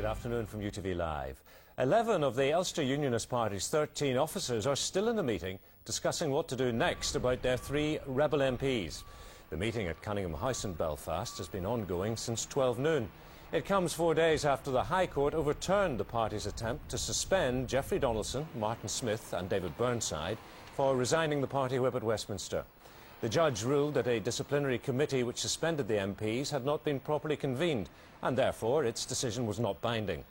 Good afternoon from UTV Live. 11 of the Ulster Unionist Party's 13 officers are still in the meeting discussing what to do next about their 3 rebel MPs. The meeting at Cunningham House in Belfast has been ongoing since 12 noon. It comes 4 days after the High Court overturned the party's attempt to suspend Jeffrey Donaldson, Martin Smith and David Burnside for resigning the party whip at Westminster. The judge ruled that a disciplinary committee which suspended the MPs had not been properly convened and therefore its decision was not binding.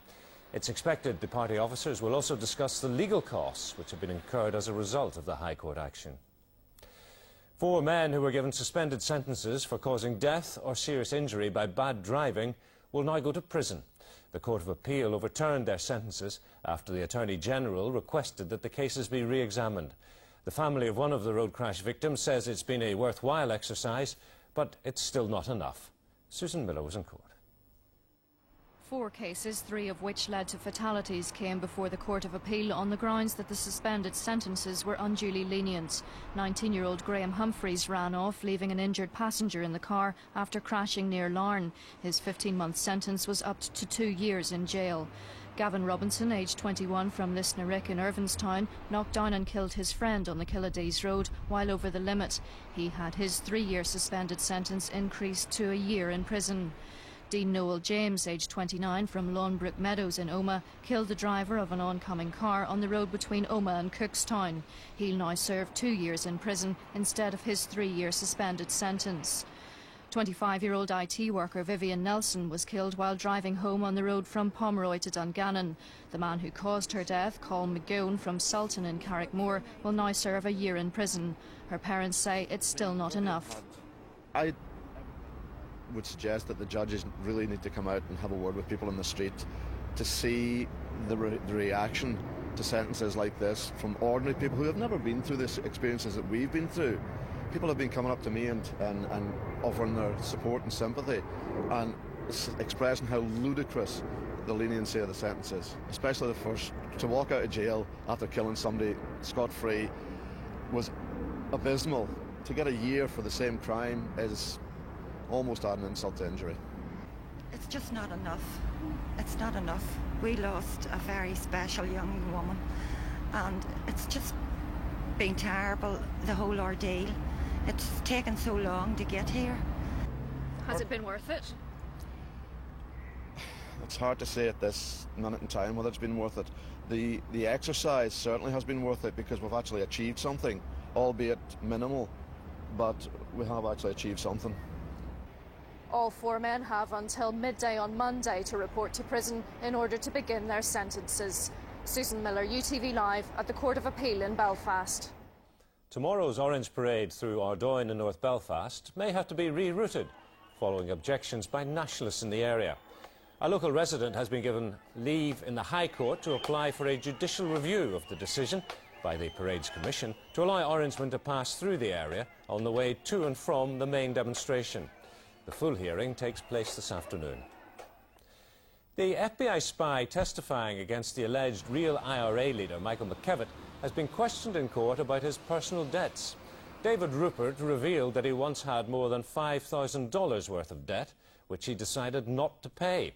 It's expected the party officers will also discuss the legal costs which have been incurred as a result of the High Court action. 4 men who were given suspended sentences for causing death or serious injury by bad driving will now go to prison. The Court of Appeal overturned their sentences after the Attorney-General requested that the cases be re-examined. The family of one of the road crash victims says it's been a worthwhile exercise, but it's still not enough. Susan Miller was in court. 4 cases, 3 of which led to fatalities, came before the Court of Appeal on the grounds that the suspended sentences were unduly lenient. 19-year-old Graham Humphreys ran off, leaving an injured passenger in the car after crashing near Larne. His 15-month sentence was up to 2 years in jail. Gavin Robinson, aged 21, from Lisnarick in Irvinstown, knocked down and killed his friend on the Killadees Road while over the limit. He had his 3-year suspended sentence increased to a year in prison. Dean Noel James, aged 29, from Lawnbrook Meadows in Omagh, killed the driver of an oncoming car on the road between Omagh and Cookstown. He'll now serve 2 years in prison instead of his 3-year suspended sentence. 25-year-old IT worker Vivian Nelson was killed while driving home on the road from Pomeroy to Dungannon. The man who caused her death, Colm McGowan from Sultan in Carrickmore, will now serve a year in prison. Her parents say it's still not enough. I would suggest that the judges really need to come out and have a word with people in the street to see the reaction to sentences like this from ordinary people who have never been through the experiences that we've been through. People have been coming up to me and offering their support and sympathy and expressing how ludicrous the leniency of the sentences, especially the first. To walk out of jail after killing somebody scot-free was abysmal. To get a year for the same crime is almost adding insult to injury. It's just not enough. It's not enough. We lost a very special young woman and it's just been terrible, the whole ordeal. It's taken so long to get here. Has it been worth it? It's hard to say at this minute in time whether it's been worth it. The exercise certainly has been worth it because we've actually achieved something, albeit minimal, but we have actually achieved something. All 4 men have until midday on Monday to report to prison in order to begin their sentences. Susan Miller, UTV Live at the Court of Appeal in Belfast. Tomorrow's Orange Parade through Ardoyne in North Belfast may have to be rerouted following objections by nationalists in the area. A local resident has been given leave in the High Court to apply for a judicial review of the decision by the Parade's Commission to allow Orangemen to pass through the area on the way to and from the main demonstration. The full hearing takes place this afternoon. The FBI spy testifying against the alleged real IRA leader, Michael McKevitt, has been questioned in court about his personal debts. David Rupert revealed that he once had more than $5,000 worth of debt, which he decided not to pay.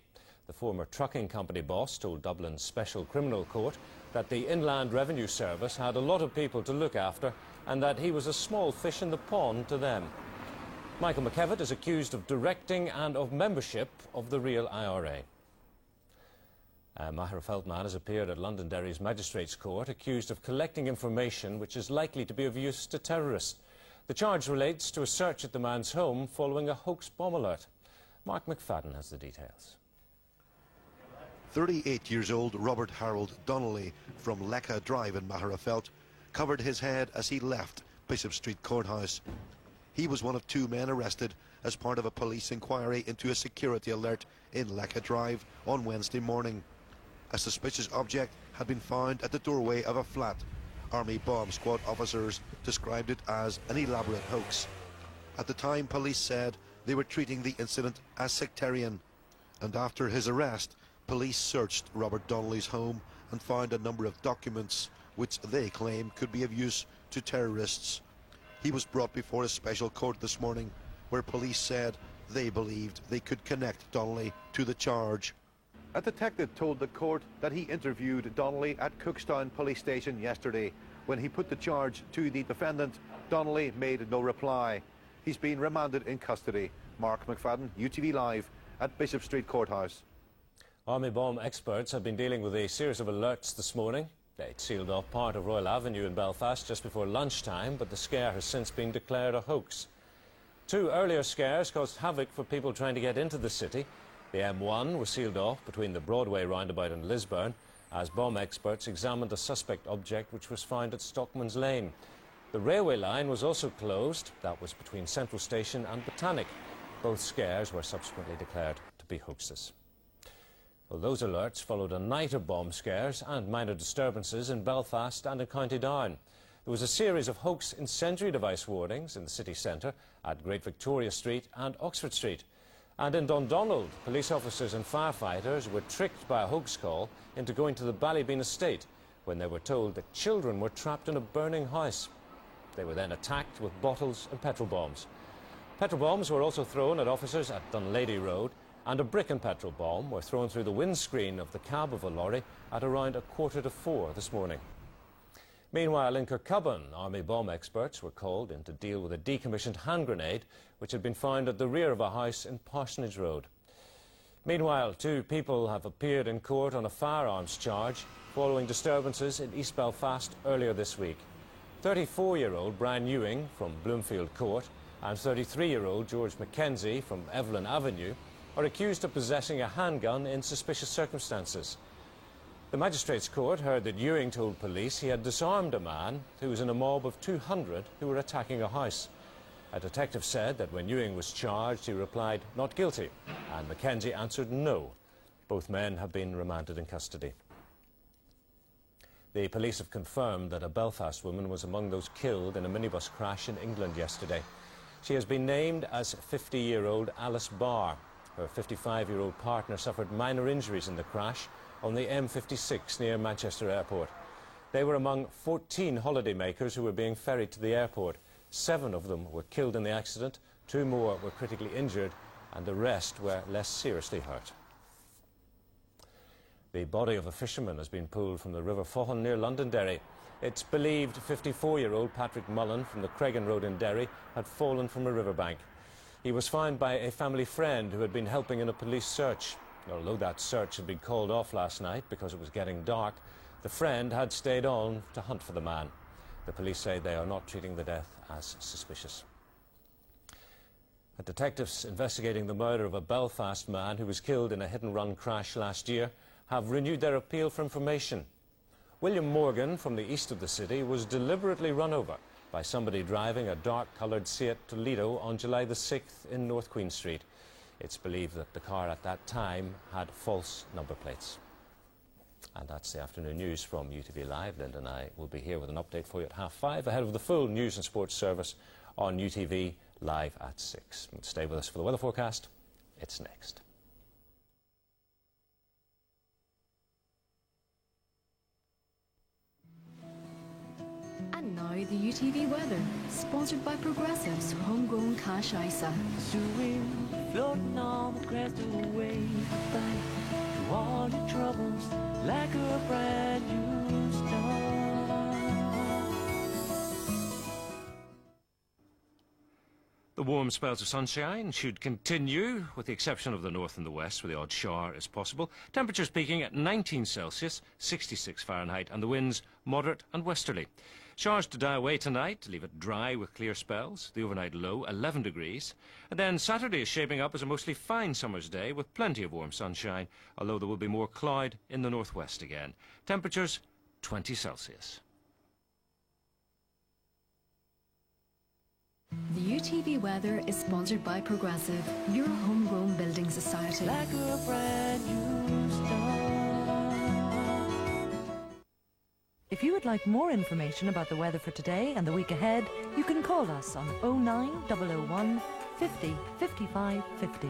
The former trucking company boss told Dublin's Special Criminal Court that the Inland Revenue Service had a lot of people to look after and that he was a small fish in the pond to them. Michael McKevitt is accused of directing and of membership of the real IRA. Maher Feldman has appeared at Londonderry's Magistrates' Court accused of collecting information which is likely to be of use to terrorists. The charge relates to a search at the man's home following a hoax bomb alert. Mark McFadden has the details. 38-year-old Robert Harold Donnelly from Lecca Drive in Maherafelt covered his head as he left Bishop Street Courthouse. He was one of 2 men arrested as part of a police inquiry into a security alert in Lecca Drive on Wednesday morning. A suspicious object had been found at the doorway of a flat. Army Bomb Squad officers described it as an elaborate hoax. At the time, police said they were treating the incident as sectarian. And after his arrest, police searched Robert Donnelly's home and found a number of documents which they claim could be of use to terrorists. He was brought before a special court this morning where police said they believed they could connect Donnelly to the charge. A detective told the court that he interviewed Donnelly at Cookstown police station yesterday. When he put the charge to the defendant, Donnelly made no reply. He's been remanded in custody. Mark McFadden, UTV Live at Bishop Street Courthouse. Army bomb experts have been dealing with a series of alerts this morning. They'd sealed off part of Royal Avenue in Belfast just before lunchtime, but the scare has since been declared a hoax. 2 earlier scares caused havoc for people trying to get into the city. The M1 was sealed off between the Broadway roundabout and Lisburn as bomb experts examined a suspect object which was found at Stockman's Lane. The railway line was also closed. That was between Central Station and Botanic. Both scares were subsequently declared to be hoaxes. Well, those alerts followed a night of bomb scares and minor disturbances in Belfast and in County Down. There was a series of hoax incendiary device warnings in the city centre, at Great Victoria Street and Oxford Street. And in Dundonald, police officers and firefighters were tricked by a hoax call into going to the Ballybean estate when they were told that children were trapped in a burning house. They were then attacked with bottles and petrol bombs. Petrol bombs were also thrown at officers at Dunlady Road, and a brick and petrol bomb were thrown through the windscreen of the cab of a lorry at around 3:45 this morning. Meanwhile, in Kirkcudbright, Army bomb experts were called in to deal with a decommissioned hand grenade which had been found at the rear of a house in Parsonage Road. Meanwhile, 2 people have appeared in court on a firearms charge following disturbances in East Belfast earlier this week. 34-year-old Brian Ewing from Bloomfield Court and 33-year-old George Mackenzie from Evelyn Avenue are accused of possessing a handgun in suspicious circumstances. The Magistrates' Court heard that Ewing told police he had disarmed a man who was in a mob of 200 who were attacking a house. A detective said that when Ewing was charged, he replied not guilty, and Mackenzie answered no. Both men have been remanded in custody. The police have confirmed that a Belfast woman was among those killed in a minibus crash in England yesterday. She has been named as 50-year-old Alice Barr. Her 55-year-old partner suffered minor injuries in the crash on the M56 near Manchester Airport. They were among 14 holidaymakers who were being ferried to the airport. 7 of them were killed in the accident, 2 more were critically injured, and the rest were less seriously hurt. The body of a fisherman has been pulled from the River Faughan near Londonderry. It's believed 54-year-old Patrick Mullen from the Cregan Road in Derry had fallen from a riverbank. He was found by a family friend who had been helping in a police search. Although that search had been called off last night because it was getting dark, the friend had stayed on to hunt for the man. The police say they are not treating the death as suspicious. Detectives investigating the murder of a Belfast man who was killed in a hit-and-run crash last year have renewed their appeal for information. William Morgan from the east of the city was deliberately run over by somebody driving a dark-coloured Seat Toledo on July the 6th in North Queen Street. It's believed that the car at that time had false number plates. And that's the afternoon news from UTV Live. Linda and I will be here with an update for you at 5:30 ahead of the full news and sports service on UTV Live at 6. Stay with us for the weather forecast. It's next. And now the UTV weather, sponsored by Progressive's homegrown cash ISA. Floating on the crest of a wave, fight all your troubles like a brand new start. The warm spells of sunshine should continue, with the exception of the north and the west, where the odd shower is possible. Temperatures peaking at 19 Celsius, 66 Fahrenheit, and the winds moderate and westerly. Showers to die away tonight, leave it dry with clear spells. The overnight low, 11 degrees. And then Saturday is shaping up as a mostly fine summer's day with plenty of warm sunshine, although there will be more cloud in the northwest again. Temperatures, 20 Celsius. The UTV weather is sponsored by Progressive, your homegrown building society. Like a brand new start. If you would like more information about the weather for today and the week ahead, you can call us on 09001 50 55 50.